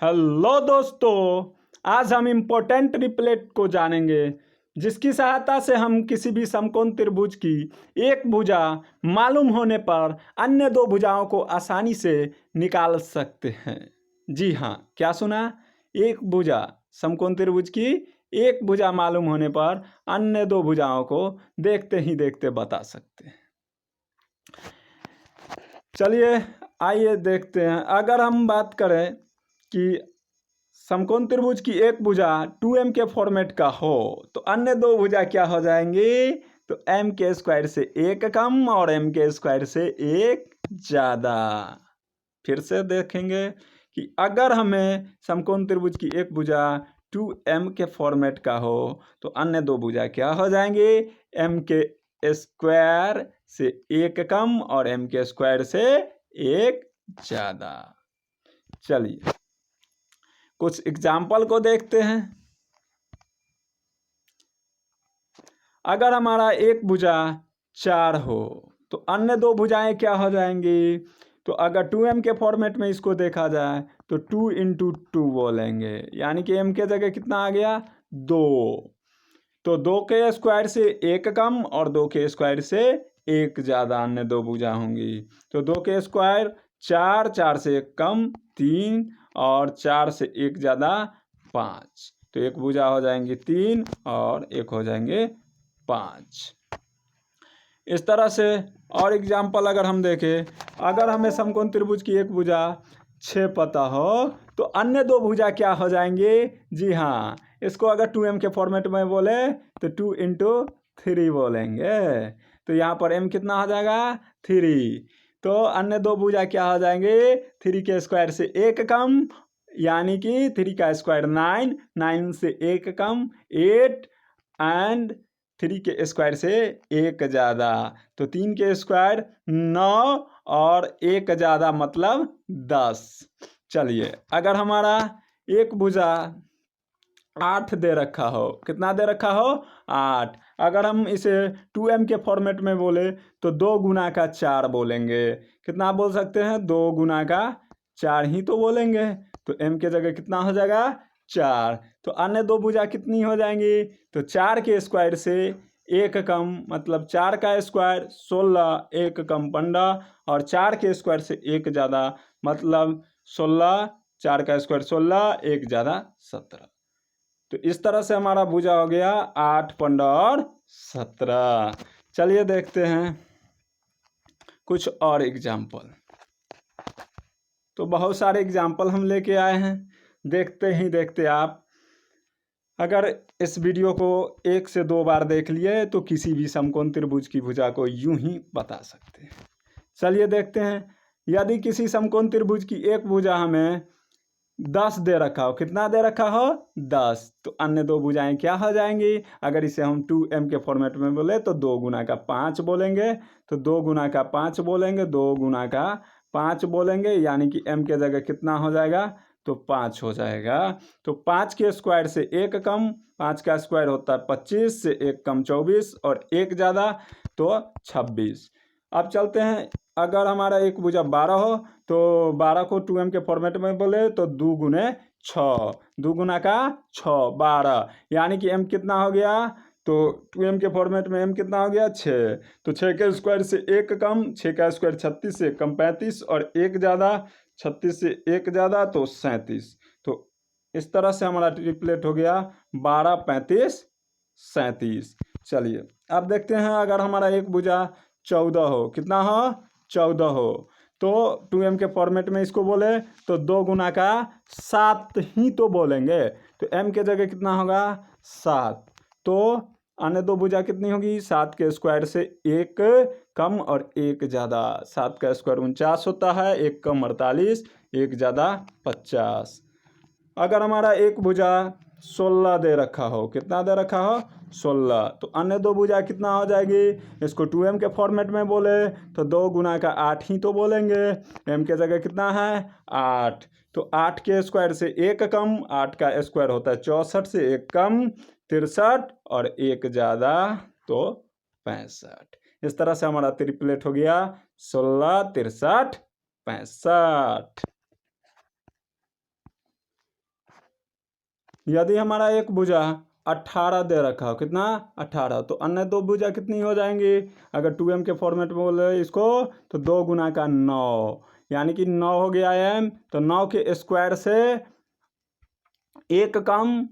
Hello दोस्तों, आज हम इम्पोर्टेंट रिप्लेट को जानेंगे जिसकी सहायता से हम किसी भी समकोण त्रिभुज की एक भुजा मालूम होने पर अन्य दो भुजाओं को आसानी से निकाल सकते हैं। जी हाँ, क्या सुना? एक भुजा समकोण त्रिभुज की एक भुजा मालूम होने पर अन्य दो भुजाओं को देखते ही देखते बता सकते हैं। चलिए आइए देखते हैं। अगर हम बात करें कि समकोण त्रिभुज की एक भुजा 2m के फॉर्मेट का हो तो अन्य दो भुजा क्या हो जाएंगी? तो m के स्क्वायर से एक कम और m के स्क्वायर से एक ज़्यादा। फिर से देखेंगे कि अगर हमें समकोण त्रिभुज की एक भुजा 2m के फॉर्मेट का हो तो अन्य दो भुजा क्या हो जाएंगे? m के स्क्वायर से एक कम और m के स्क्वायर से एक ज़्यादा। चलिए कुछ एग्जाम्पल को देखते हैं। अगर हमारा एक भुजा 4 हो तो अन्य दो भुजाएं क्या हो जाएंगी? तो अगर 2m के फॉर्मेट में इसको देखा जाए तो 2 इंटू 2 बोलेंगे, यानी कि m के जगह कितना आ गया? 2। तो 2 के स्क्वायर से एक कम और 2 के स्क्वायर से एक ज़्यादा अन्य दो भुजा होंगी। तो 2 के स्क्वायर 4, 4 से एक कम 3 और 4 से एक ज़्यादा 5। तो एक भुजा हो जाएंगी 3 और एक हो जाएंगे 5। इस तरह से और एग्जाम्पल अगर हम देखें, अगर हमें समकोण त्रिभुज की एक भुजा 6 पता हो तो अन्य दो भुजा क्या हो जाएंगे? जी हाँ, इसको अगर 2m के फॉर्मेट में बोले तो 2 इंटू 3 बोलेंगे। तो यहाँ पर m कितना हो जाएगा? 3। तो अन्य दो भुजा क्या हो जाएंगे? 3 के स्क्वायर से एक कम, यानी कि 3 का स्क्वायर 9, 9 से एक कम 8 एंड 3 के स्क्वायर से एक ज़्यादा। तो 3 के स्क्वायर 9 और एक ज़्यादा मतलब 10। चलिए अगर हमारा एक भुजा 8 दे रखा हो, कितना दे रखा हो? 8। अगर हम इसे 2m के फॉर्मेट में बोले तो 2 गुना का 4 बोलेंगे। कितना बोल सकते हैं? 2 गुना का 4 ही तो बोलेंगे। तो m के जगह कितना हो जाएगा? 4। तो अन्य दो भुजा कितनी हो जाएंगी? तो 4 के स्क्वायर से एक कम मतलब 4 का स्क्वायर 16, एक कम 15 और 4 के स्क्वायर से एक ज़्यादा मतलब 16, 4 का स्क्वायर 16, एक ज़्यादा 17। तो इस तरह से हमारा भुजा हो गया 8, 15 और 17। चलिए देखते हैं कुछ और एग्जाम्पल। तो बहुत सारे एग्जाम्पल हम लेके आए हैं। देखते ही देखते आप अगर इस वीडियो को 1 से 2 बार देख लिए तो किसी भी समकोण त्रिभुज की भुजा को यूं ही बता सकते हैं। चलिए देखते हैं। यदि किसी समकोण त्रिभुज की एक भुजा हमें 10 दे रखा हो, कितना दे रखा हो? 10। तो अन्य दो भुजाएं क्या हो जाएंगी? अगर इसे हम 2m के फॉर्मेट में बोले तो 2 गुना का 5 बोलेंगे। तो 2 गुना का 5 बोलेंगे, 2 गुना का 5 बोलेंगे, यानी कि m के जगह कितना हो जाएगा? तो 5 हो जाएगा। तो 5 के स्क्वायर से एक कम, 5 का स्क्वायर होता है 25, से एक कम 24 और एक ज़्यादा तो 26। अब चलते हैं। अगर हमारा एक भुजा 12 हो तो 12 को 2m के फॉर्मेट में बोले तो 2 गुने 6, 2 गुना का 6 12, यानी कि m कितना हो गया? तो 2m के फॉर्मेट में m कितना हो गया? 6। तो 6 के स्क्वायर से एक कम, 6 का स्क्वायर 36 से कम 35 और एक ज़्यादा 36 से एक ज़्यादा तो 37। तो इस तरह से हमारा ट्रिपलेट हो गया 12, 35, 37। चलिए अब देखते हैं। अगर हमारा एक भुजा 14 हो, कितना हो? 14 हो तो 2m के फॉर्मेट में इसको बोले तो 2 गुना का 7 ही तो बोलेंगे। तो m के जगह कितना होगा? 7। तो अन्य दो भुजा कितनी होगी? 7 के स्क्वायर से एक कम और एक ज़्यादा। 7 का स्क्वायर 49 होता है, एक कम 48, एक ज़्यादा 50। अगर हमारा एक भुजा 16 दे रखा हो, कितना दे रखा हो? 16। तो अन्य दो भुजा कितना हो जाएगी? इसको 2m के फॉर्मेट में बोले तो 2 गुना का 8 ही तो बोलेंगे। m के जगह कितना है? 8। तो 8 के स्क्वायर से एक कम, 8 का स्क्वायर होता है 64, से एक कम 63 और एक ज़्यादा तो 65। इस तरह से हमारा ट्रिपलेट हो गया 16, 63, 65। यदि हमारा एक भुजा 18 दे रखा हो, कितना 18, तो अन्य दो भुजा कितनी हो जाएंगी? अगर 2m के फॉर्मेट में बोले इसको तो 2 गुना का 9, यानी कि 9 हो गया m, तो 9 के स्क्वायर से एक कम,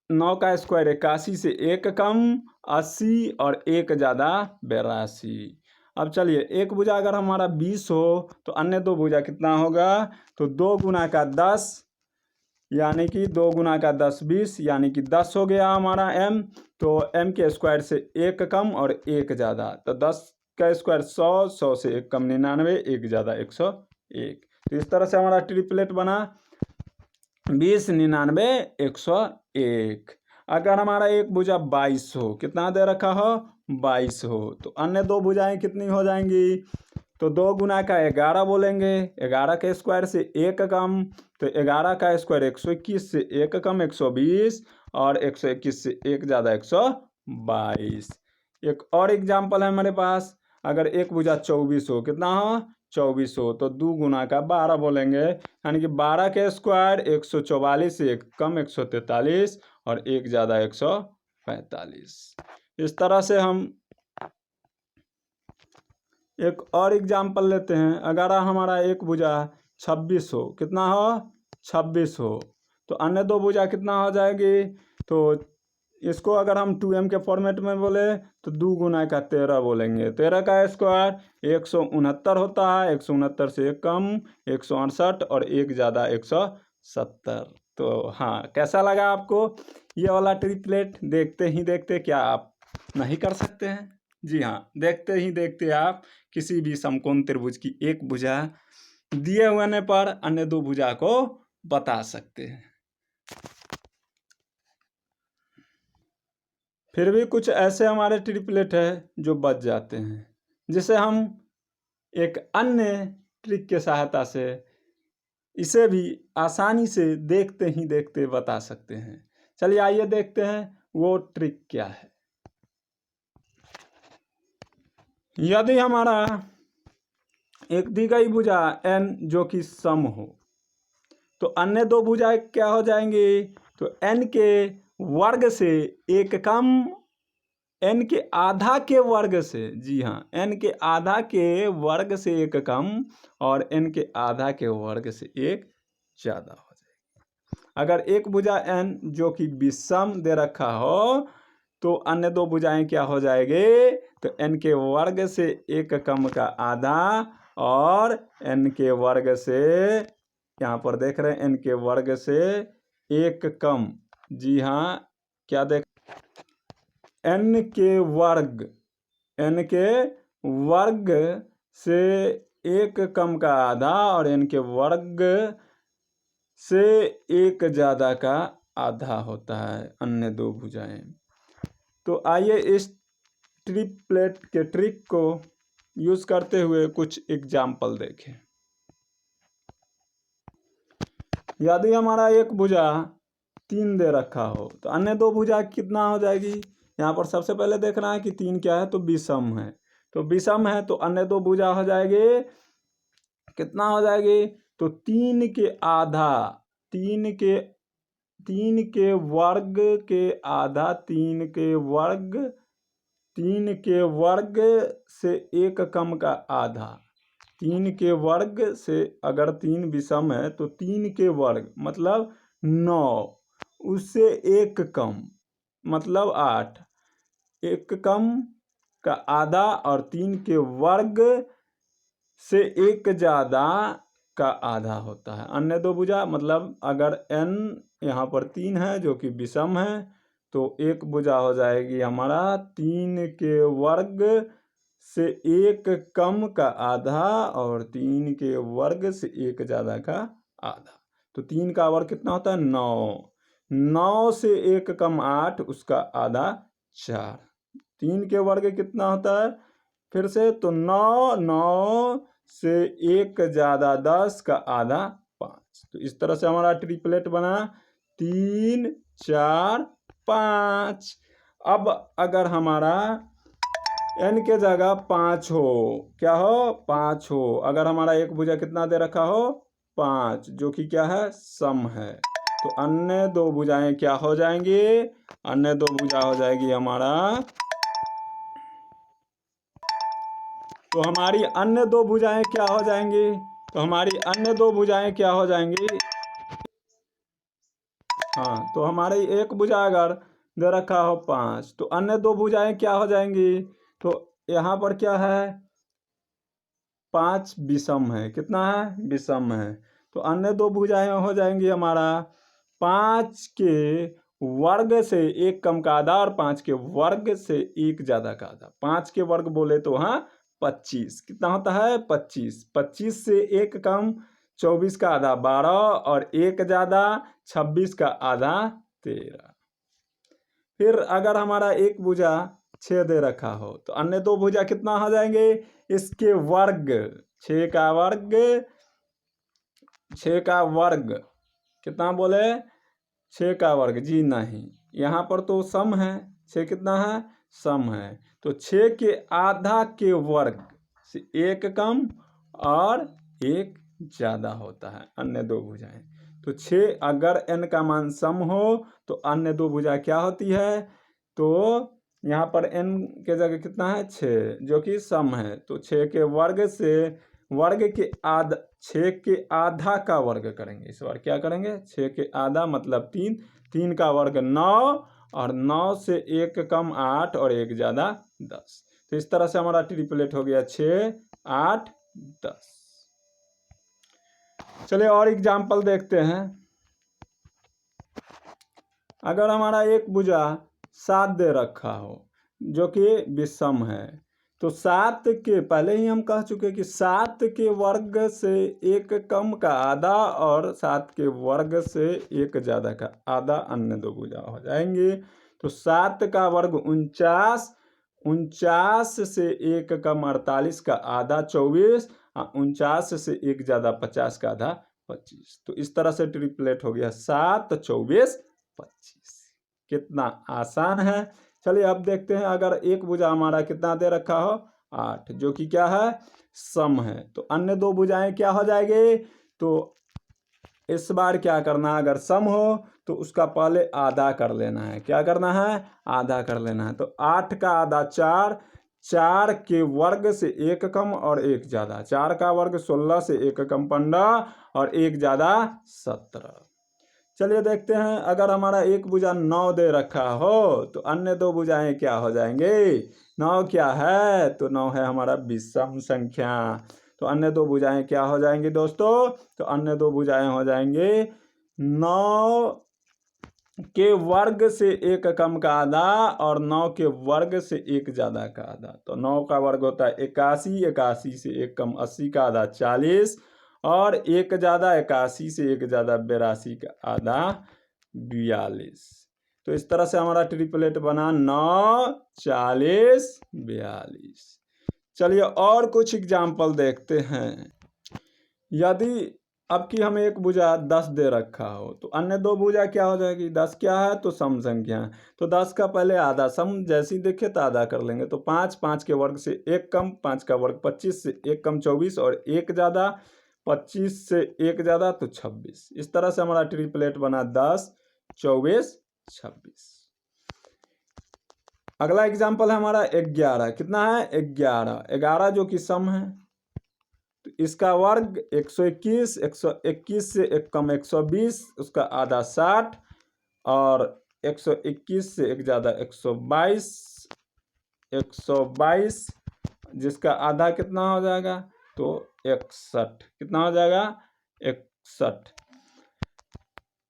9 का स्क्वायर 81 से एक कम 80 और एक ज़्यादा 82। अब चलिए एक भुजा अगर हमारा 20 हो तो अन्य दो भुजा कितना होगा? तो 2 गुना का 10, यानी कि 2 गुना का 10 20, यानी कि 10 हो गया हमारा m। तो m के स्क्वायर से एक कम और एक ज़्यादा, तो 10 का स्क्वायर 100, 100 से एक कम 99, एक ज़्यादा 101। तो इस तरह से हमारा ट्रिपलेट बना 20 99 101। अगर हमारा एक भुजा 22 हो, कितना दे रखा हो? 22 हो, तो अन्य दो भुजाएं कितनी हो जाएंगी? तो 2 गुना का 11 बोलेंगे, 11 के स्क्वायर से एक कम, तो 11 का स्क्वायर 121 से एक कम 120 और 121 से एक ज़्यादा 122। एक और एग्जाम्पल है हमारे पास, अगर एक भुजा 24 हो, कितना हो? 24 हो, तो 2 गुना का 12 बोलेंगे, यानी कि 12 के स्क्वायर 144 से एक कम 143 और एक ज़्यादा 145। इस तरह से हम एक और एग्जाम्पल लेते हैं। अगर हमारा एक भुजा 26 हो, कितना हो? 26 हो, तो अन्य दो भुजा कितना हो जाएगी? तो इसको अगर हम 2m के फॉर्मेट में बोले तो 2 गुना का 13 बोलेंगे, 13 का स्क्वायर 169 होता है, 169 से एक कम 168 और एक ज़्यादा 170। तो हाँ, कैसा लगा आपको ये वाला ट्रिपलेट? देखते ही देखते क्या आप नहीं कर सकते हैं? जी हाँ, देखते ही देखते आप किसी भी समकोण त्रिभुज की एक भुजा दिए होने पर अन्य दो भुजा को बता सकते हैं। फिर भी कुछ ऐसे हमारे ट्रिपलेट है जो बच जाते हैं, जिसे हम एक अन्य ट्रिक के सहायता से इसे भी आसानी से देखते ही देखते बता सकते हैं। चलिए आइए देखते हैं वो ट्रिक क्या है। यदि हमारा एक दी गई भुजा n जो कि सम हो, तो अन्य दो भुजाएं क्या हो जाएंगी? तो n के वर्ग से एक कम, n के आधा के वर्ग से, जी हाँ, n के आधा के वर्ग से एक कम और n के आधा के वर्ग से एक ज़्यादा हो जाएगी। अगर एक भुजा n जो कि विषम दे रखा हो तो अन्य दो भुजाएं क्या हो जाएंगे? तो n के वर्ग से एक कम का आधा और n के वर्ग से, यहाँ पर देख रहे हैं n के वर्ग से एक कम, जी हाँ, क्या देख, n के वर्ग से एक कम का आधा और n के वर्ग से एक ज़्यादा का आधा होता है अन्य दो भुजाएं। तो आइए इस ट्रिपलेट के ट्रिक को यूज़ करते हुए कुछ एग्जाम्पल देखें। यदि हमारा एक भुजा 3 दे रखा हो तो अन्य दो भुजा कितना हो जाएगी? यहाँ पर सबसे पहले देखना है कि 3 क्या है? तो विषम है, तो विषम है तो अन्य दो भुजा हो जाएगी, कितना हो जाएगी? तो 3 के आधा, 3 के वर्ग के आधा, 3 के वर्ग से एक कम का आधा, 3 के वर्ग से, अगर 3 विषम है तो 3 के वर्ग मतलब 9, उससे एक कम मतलब 8, एक कम का आधा और 3 के वर्ग से एक ज़्यादा का आधा होता है अन्य दो भुजा। मतलब अगर n यहाँ पर 3 है जो कि विषम है तो एक भुजा हो जाएगी हमारा 3 के वर्ग से एक कम का आधा और 3 के वर्ग से एक ज़्यादा का आधा। तो 3 का वर्ग कितना होता है? 9, 9 से एक कम 8, उसका आधा 4। 3 के वर्ग कितना होता है फिर से? तो 9, 9 से एक ज़्यादा 10 का आधा 5। तो इस तरह से हमारा ट्रिपलेट बना 3 4 5। अब अगर हमारा n के जगह 5 हो, क्या हो? 5 हो, अगर हमारा एक भुजा कितना दे रखा हो? 5, जो कि क्या है? सम है। तो अन्य दो भुजाएं क्या हो जाएंगी? अन्य दो भुजा हो जाएगी हमारा, तो हमारी अन्य दो भुजाएं क्या हो जाएंगी? तो हमारी अन्य दो भुजाएं क्या हो जाएंगी? हाँ, तो हमारी एक भुजा अगर दे रखा हो 5, तो अन्य दो भुजाएं क्या हो जाएंगी? तो यहाँ पर क्या है? 5 विषम है। कितना है? विषम है। तो अन्य दो भुजाएं हो जाएंगी हमारा 5 के वर्ग से एक कम का आधा और 5 के वर्ग से एक ज्यादा का आधा। 5 के वर्ग बोले तो हाँ 25। कितना होता है? 25। 25 से एक कम 24 का आधा 12 और एक ज्यादा 26 का आधा 13। फिर अगर हमारा एक भुजा 6 दे रखा हो तो अन्य दो भुजा कितना हो जाएंगे? इसके वर्ग, 6 का वर्ग, 6 का वर्ग कितना बोले? 6 का वर्ग जी नहीं, यहाँ पर तो सम है। 6 कितना है? सम है। तो 6 के आधा के वर्ग से एक कम और एक ज्यादा होता है अन्य दो भुजाएं। तो 6 अगर n का मान सम हो तो अन्य दो भुजा क्या होती है? तो यहाँ पर n के जगह कितना है? 6, जो कि सम है। तो 6 के वर्ग से वर्ग के आधा, 6 के आधा का वर्ग करेंगे। इस बार क्या करेंगे? 6 के आधा मतलब 3, 3 का वर्ग 9 और 9 से एक कम 8 और एक ज्यादा 10। तो इस तरह से हमारा ट्रिपलेट हो गया 6, 8, 10। चलिए और एग्जाम्पल देखते हैं। अगर हमारा एक भुजा 7 दे रखा हो जो कि विषम है, तो 7 के पहले ही हम कह चुके कि 7 के वर्ग से एक कम का आधा और 7 के वर्ग से एक ज्यादा का आधा अन्य दो भुजा हो जाएंगे। तो 7 का वर्ग 49, 49 से एक कम 48 का आधा 24, 49 से एक ज्यादा 50 का आधा 25। तो इस तरह से ट्रिपलेट हो गया 7, 24, 25। कितना आसान है। चलिए अब देखते हैं, अगर एक भुजा हमारा कितना दे रखा हो? 8, जो कि क्या है? सम है। तो अन्य दो भुजाएं क्या हो जाएंगे? तो इस बार क्या करना है? अगर सम हो तो उसका पहले आधा कर लेना है। क्या करना है? आधा कर लेना है। तो 8 का आधा 4, 4 के वर्ग से एक कम और एक ज्यादा, 4 का वर्ग 16 से एक कम 15 और एक ज्यादा 17। चलिए देखते हैं, अगर हमारा एक भुजा 9 दे रखा हो तो अन्य दो भुजाएं क्या हो जाएंगे? 9 क्या है? तो 9 है हमारा विषम संख्या। तो अन्य दो भुजाएं क्या हो जाएंगी दोस्तों? तो अन्य दो भुजाएं हो जाएंगे 9 के वर्ग से एक कम का आधा और 9 के वर्ग से एक ज्यादा का आधा। तो 9 का वर्ग होता है 81, 81 से एक कम 80 का आधा 40 और एक ज्यादा 81 से एक ज्यादा 82 का आधा 42। तो इस तरह से हमारा ट्रिपलेट बना 9, 40, 42। चलिए और कुछ एग्जाम्पल देखते हैं। यदि अब की हमें एक भुजा 10 दे रखा हो तो अन्य दो भुजा क्या हो जाएगी? 10 क्या है? तो सम संख्या है। तो 10 का पहले आधा, सम जैसी देखे तो आधा कर लेंगे। तो 5, 5 के वर्ग से एक कम, 5 का वर्ग 25 से एक कम 24 और एक ज्यादा 25 से एक ज्यादा तो 26। इस तरह से हमारा ट्रिपलेट बना 10, 24, 26। अगला एग्जाम्पल है हमारा 11। कितना है? 11, 11 जो कि सम है। तो इसका वर्ग 121, 121 से एक कम 120, उसका आधा 60 और 121 से एक ज्यादा 122, 122 जिसका आधा कितना हो जाएगा? तो 61। कितना हो जाएगा? 61।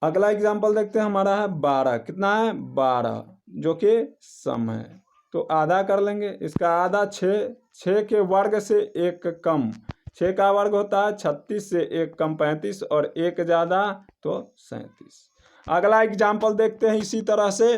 अगला एग्जाम्पल देखते हैं, हमारा है 12। कितना है? 12 जो कि सम है। तो आधा कर लेंगे। इसका आधा 6, 6 के वर्ग से एक कम, 6 का वर्ग होता है 36 से एक कम 35 और एक ज्यादा तो 37। अगला एग्जाम्पल देखते हैं इसी तरह से